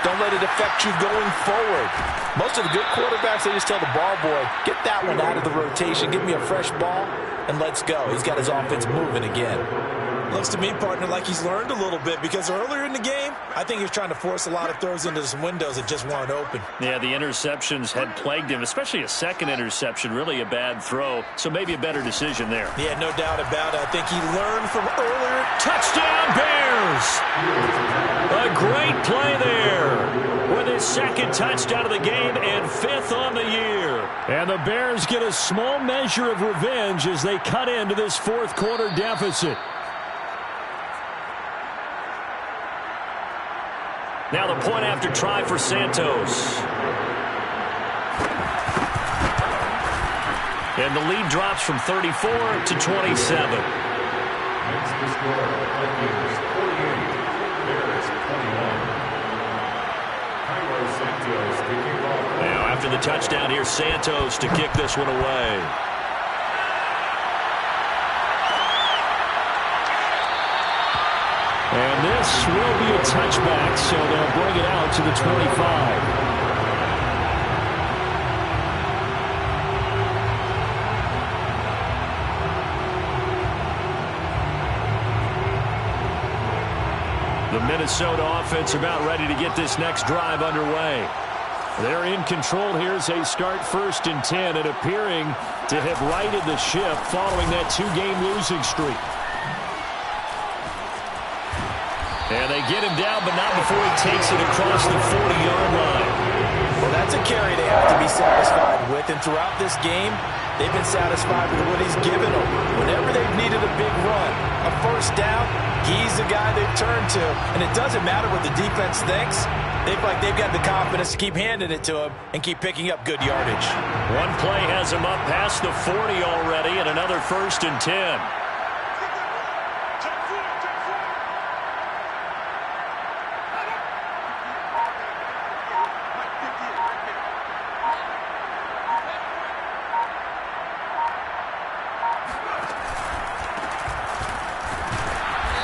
don't let it affect you going forward. Most of the good quarterbacks, they just tell the ball boy, get that one out of the rotation, give me a fresh ball, and let's go. He's got his offense moving again. Looks to me, partner, like he's learned a little bit, because earlier in the game, I think he was trying to force a lot of throws into some windows that just weren't open. Yeah, the interceptions had plagued him, especially a second interception, really a bad throw. So maybe a better decision there. Yeah, no doubt about it. I think he learned from earlier. Touchdown, Bears! A great play there with his 2nd touchdown of the game and 5th on the year. And the Bears get a small measure of revenge as they cut into this 4th quarter deficit. Now the point after try for Santos. And the lead drops from 34 to 27. Makes the score Vikings 48, Bears 21. Cairo Santos kicking off. Now after the touchdown, here's Santos to kick this one away. And this will be a touchback, so they'll bring it out to the 25. The Minnesota offense about ready to get this next drive underway. They're in control here as they start 1st and 10 and appearing to have righted the ship following that 2-game losing streak. And they get him down, but not before he takes it across the 40-yard line. Well, that's a carry they have to be satisfied with. And throughout this game, they've been satisfied with what he's given them. Whenever they've needed a big run, a first down, he's the guy they've turned to. And it doesn't matter what the defense thinks. They feel like they've got the confidence to keep handing it to him and keep picking up good yardage. One play has him up past the 40 already, and another 1st and 10.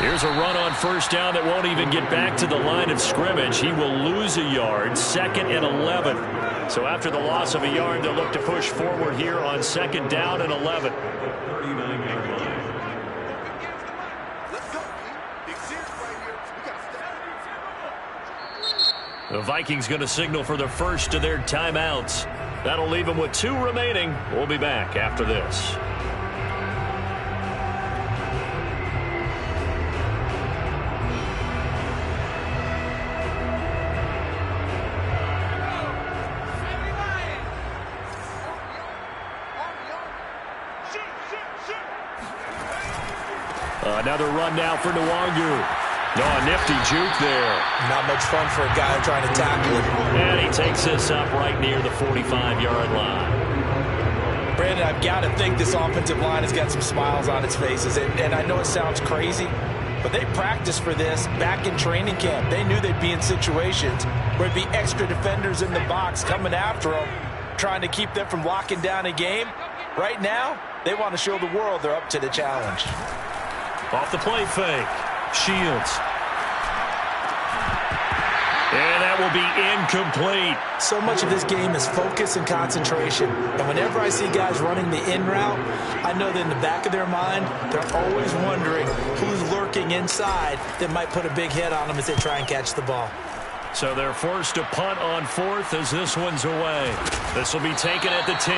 Here's a run on 1st down that won't even get back to the line of scrimmage. He will lose a yard, 2nd and 11. So after the loss of a yard, they'll look to push forward here on 2nd down and 11. The Vikings going to signal for the first of their timeouts. That'll leave them with 2 remaining. We'll be back after this. Another run now for Nwangu. A nifty juke there. Not much fun for a guy trying to tackle him. And he takes this up right near the 45-yard line. Brandon, I've got to think this offensive line has got some smiles on its faces. And I know it sounds crazy, but they practiced for this back in training camp. They knew they'd be in situations where there'd be extra defenders in the box coming after them, trying to keep them from locking down a game. Right now, they want to show the world they're up to the challenge. Off the play fake. Shields. And that will be incomplete. So much of this game is focus and concentration. And whenever I see guys running the in route, I know that in the back of their mind, they're always wondering who's lurking inside that might put a big hit on them as they try and catch the ball. So they're forced to punt on 4th as this one's away. This will be taken at the 10.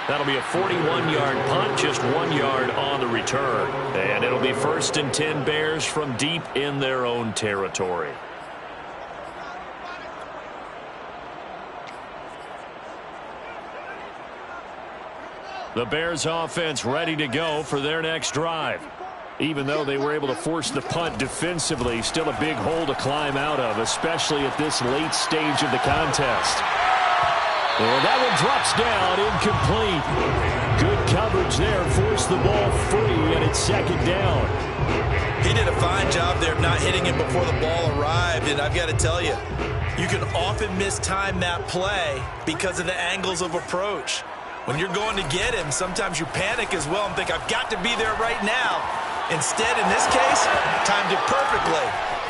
That'll be a 41-yard punt, just 1 yard on the return. And it'll be 1st and 10 Bears from deep in their own territory. The Bears offense ready to go for their next drive. Even though they were able to force the punt defensively, still a big hole to climb out of, especially at this late stage of the contest. And that one drops down, incomplete. Good coverage there, forced the ball free, and it's 2nd down. He did a fine job there of not hitting it before the ball arrived, and I've got to tell you, you can often mistime that play because of the angles of approach. When you're going to get him, sometimes you panic as well and think, I've got to be there right now. Instead, in this case, timed it perfectly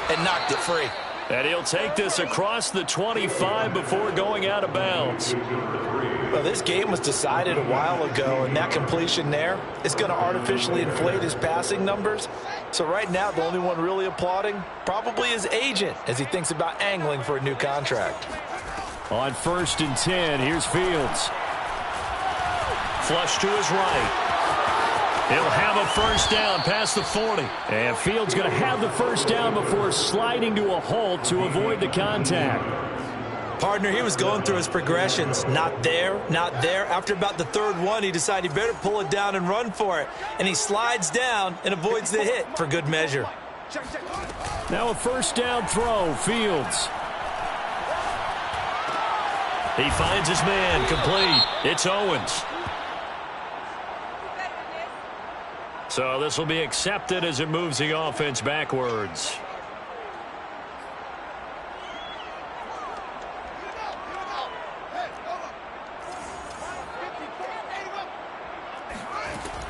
and knocked it free. And he'll take this across the 25 before going out of bounds. Well, this game was decided a while ago, and that completion there is going to artificially inflate his passing numbers. So right now, the only one really applauding probably his agent as he thinks about angling for a new contract. On 1st and 10, here's Fields. Flush to his right. He'll have a first down past the 40. And Fields going to have the first down before sliding to a halt to avoid the contact. Partner, he was going through his progressions. Not there, not there. After about the 3rd one, he decided he better pull it down and run for it. And he slides down and avoids the hit for good measure. Now a first down throw, Fields. He finds his man, complete. It's Owens. So this will be accepted as it moves the offense backwards.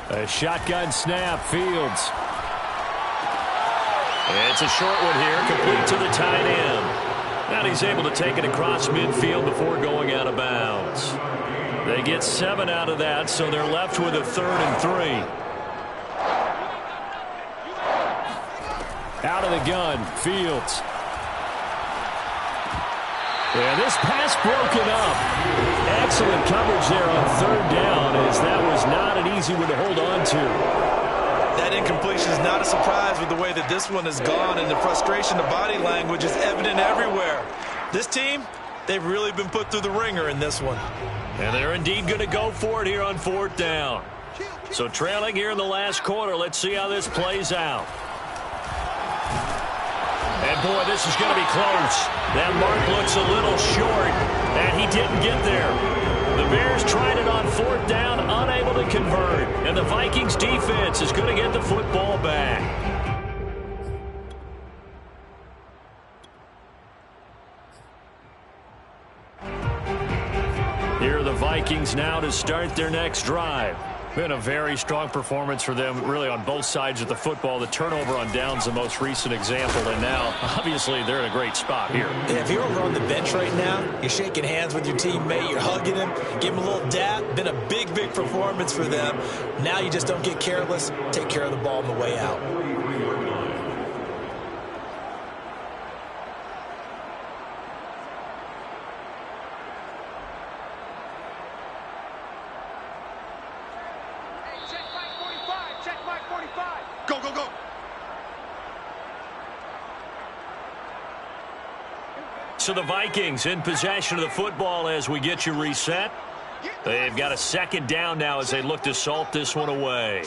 A shotgun snap, Fields. It's a short one here, complete to the tight end. And he's able to take it across midfield before going out of bounds. They get 7 out of that, so they're left with a 3rd and 3. Out of the gun, Fields. And this pass broken up. Excellent coverage there on third down, as that was not an easy one to hold on to. That incompletion is not a surprise with the way that this one has gone, and the frustration, the body language is evident everywhere. This team, they've really been put through the ringer in this one. And they're indeed going to go for it here on fourth down. So trailing here in the last quarter, let's see how this plays out. And, boy, this is going to be close. That mark looks a little short, and he didn't get there. The Bears tried it on fourth down, unable to convert. And the Vikings defense is going to get the football back. Here are the Vikings now to start their next drive. Been a very strong performance for them, really, on both sides of the football. The turnover on downs, the most recent example, and now, obviously, they're in a great spot here. Yeah, if you're over on the bench right now, you're shaking hands with your teammate, you're hugging him, give him a little dap. Been a big, big performance for them. Now you just don't get careless. Take care of the ball on the way out. Go, go, go. So the Vikings in possession of the football as we get you reset. They've got a second down now as they look to salt this one away.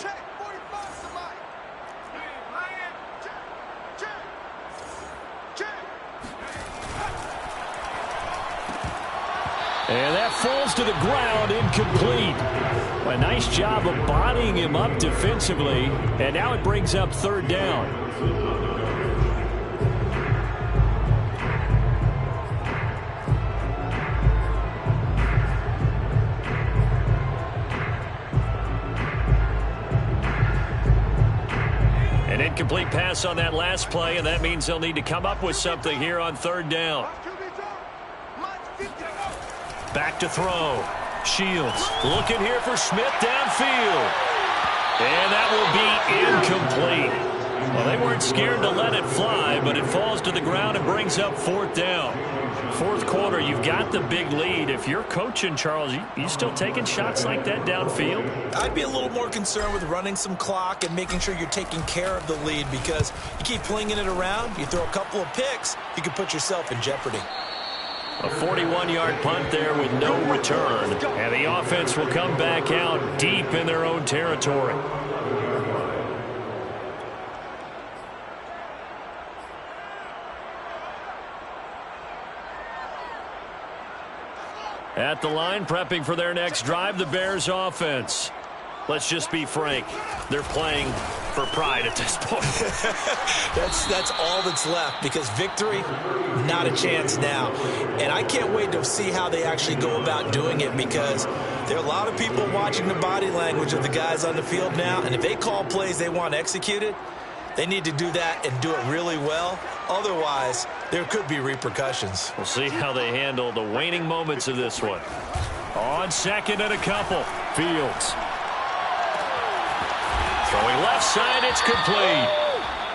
And that falls to the ground, incomplete. A nice job of bodying him up defensively. And now it brings up third down. An incomplete pass on that last play, and that means they'll need to come up with something here on third down. Back to throw. Shields looking here for Smith downfield. And that will be incomplete. Well, they weren't scared to let it fly, but it falls to the ground and brings up fourth down. Fourth quarter, you've got the big lead. If you're coaching, Charles, you still taking shots like that downfield? I'd be a little more concerned with running some clock and making sure you're taking care of the lead, because you keep flinging it around, you throw a couple of picks, you can put yourself in jeopardy. A 41-yard punt there with no return. And the offense will come back out deep in their own territory. At the line, prepping for their next drive, the Bears offense. Let's just be frank. They're playing for pride at this point. That's all that's left, because victory, not a chance now. And I can't wait to see how they actually go about doing it, because there are a lot of people watching the body language of the guys on the field now, and if they call plays they want executed, they need to do that and do it really well. Otherwise, there could be repercussions. We'll see how they handle the waning moments of this one. On second and a couple, Fields. Throwing left side, it's complete.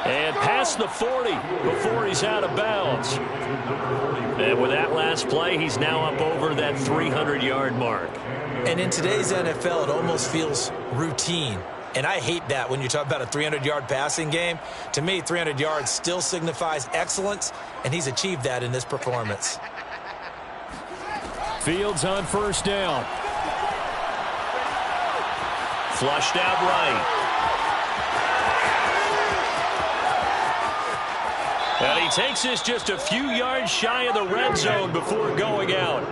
And past the 40 before he's out of bounds. And with that last play, he's now up over that 300-yard mark. And in today's NFL, it almost feels routine. And I hate that when you talk about a 300-yard passing game. To me, 300 yards still signifies excellence, and he's achieved that in this performance. Fields on first down. Flushed out right. And he takes this just a few yards shy of the red zone before going out.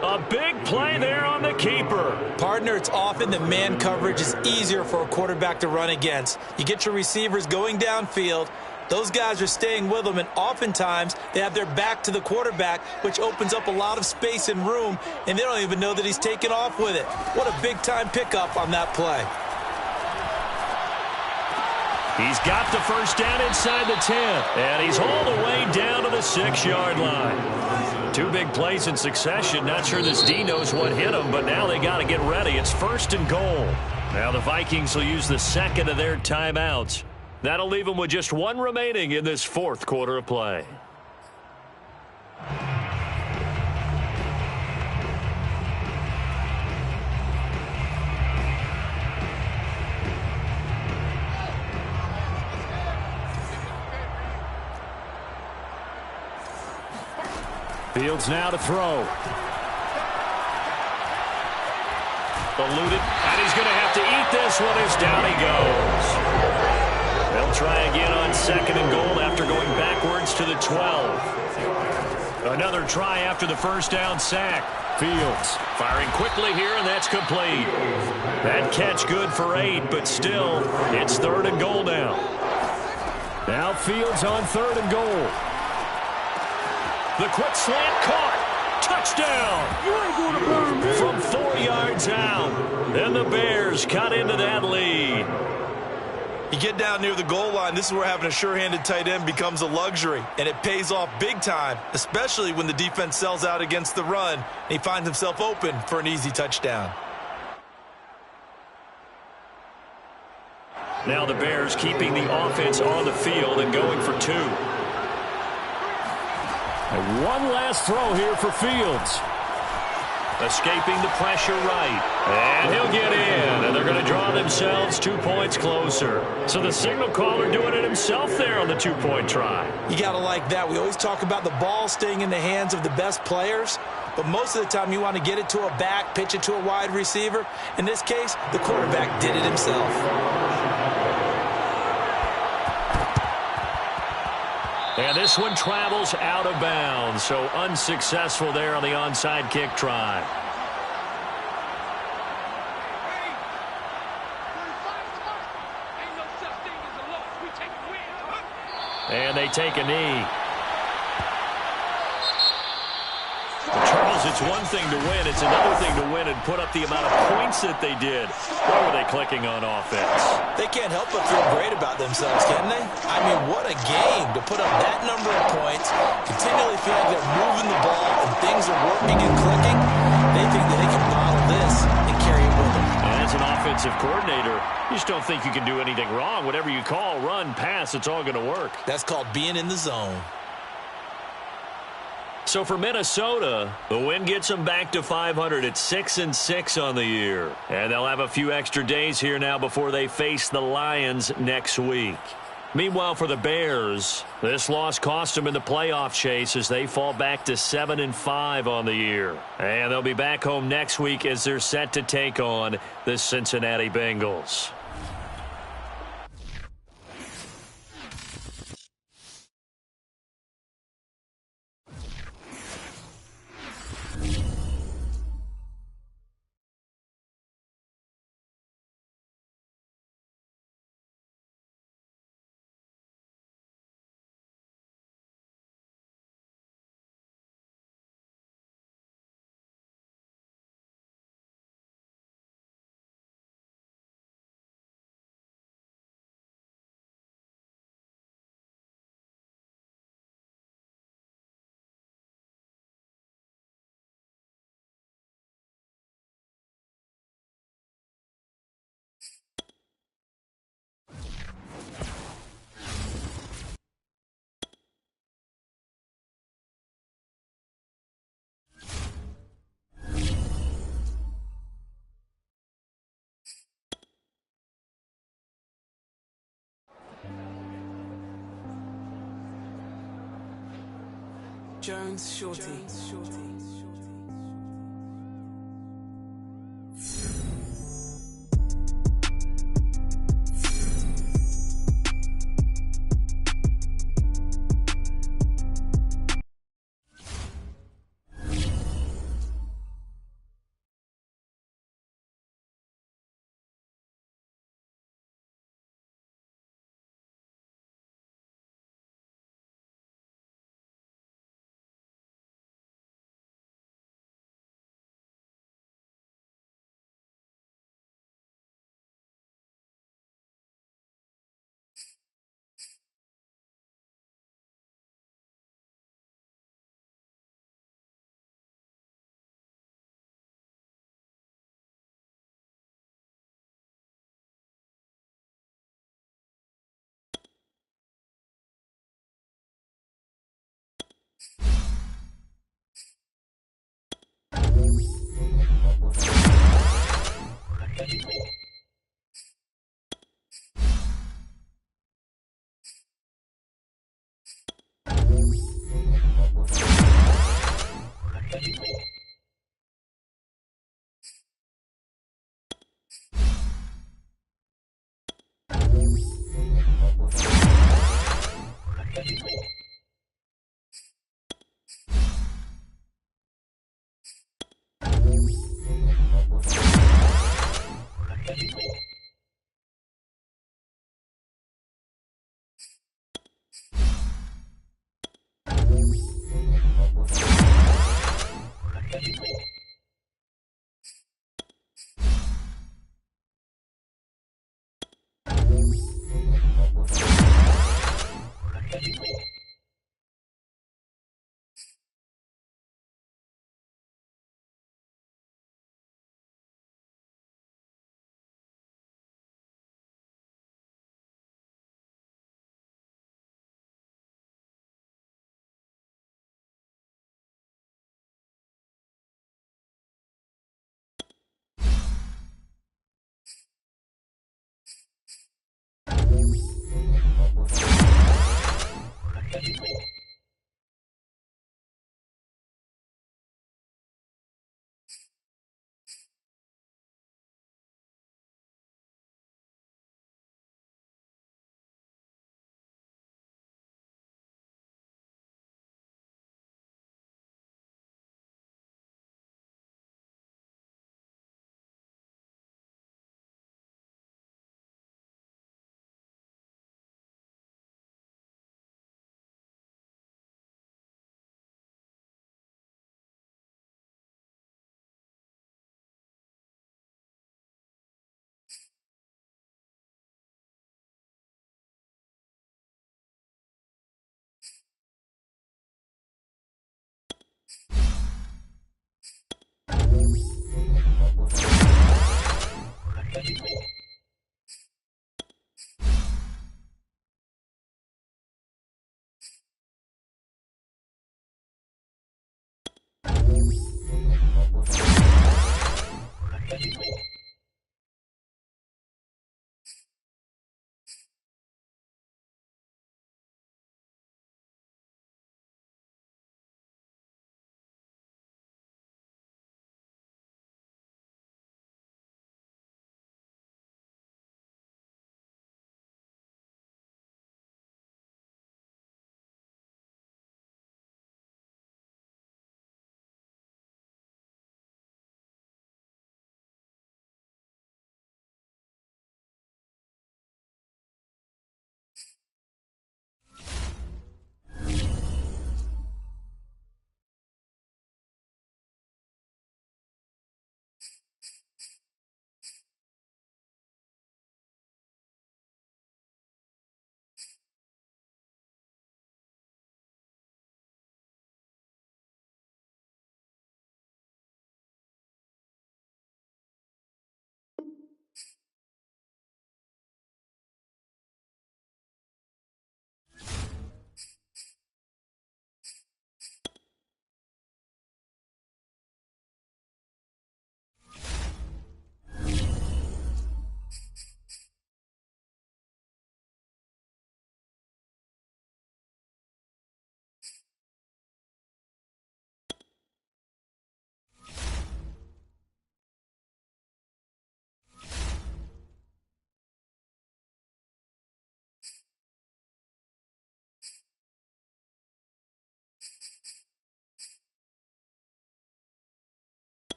A big play there on the keeper. Partner, it's often that man coverage is easier for a quarterback to run against. You get your receivers going downfield. Those guys are staying with them, and oftentimes they have their back to the quarterback, which opens up a lot of space and room, and they don't even know that he's taken off with it. What a big-time pickup on that play. He's got the first down inside the 10, and he's all the way down to the 6-yard line. Two big plays in succession. Not sure this D knows what hit him, but now they got to get ready. It's first and goal. Now the Vikings will use the second of their timeouts. That'll leave them with just one remaining in this fourth quarter of play. Fields now to throw. Eluded, and he's going to have to eat this one as down he goes. They'll try again on 2nd and goal after going backwards to the 12. Another try after the first down sack. Fields firing quickly here, and that's complete. That catch good for 8, but still, it's 3rd and goal now. Now Fields on 3rd and goal. The quick slant caught. Touchdown! From 4 yards out. And the Bears cut into that lead. You get down near the goal line, this is where having a sure-handed tight end becomes a luxury. And it pays off big time, especially when the defense sells out against the run. And he finds himself open for an easy touchdown. Now the Bears keeping the offense on the field and going for 2. And one last throw here for Fields. Escaping the pressure right. And he'll get in. And they're going to draw themselves 2 points closer. So the signal caller doing it himself there on the 2-point try. You got to like that. We always talk about the ball staying in the hands of the best players. But most of the time you want to get it to a back, pitch it to a wide receiver. In this case, the quarterback did it himself. And this one travels out of bounds, so unsuccessful there on the onside kick try. And they take a knee. Charles, it's one thing to win. It's another thing to win and put up the amount of points that they did. Why were they clicking on offense? They can't help but feel great about themselves, can they? I mean, what a game to put up that number of points, continually feel like they're moving the ball and things are working and clicking. They think that they can model this and carry it with them. And as an offensive coordinator, you just don't think you can do anything wrong. Whatever you call, run, pass, it's all going to work. That's called being in the zone. So for Minnesota, the win gets them back to 500 at 6-6 on the year. And they'll have a few extra days here now before they face the Lions next week. Meanwhile, for the Bears, this loss cost them in the playoff chase as they fall back to 7-5 on the year. And they'll be back home next week as they're set to take on the Cincinnati Bengals. Jones, Shorty. you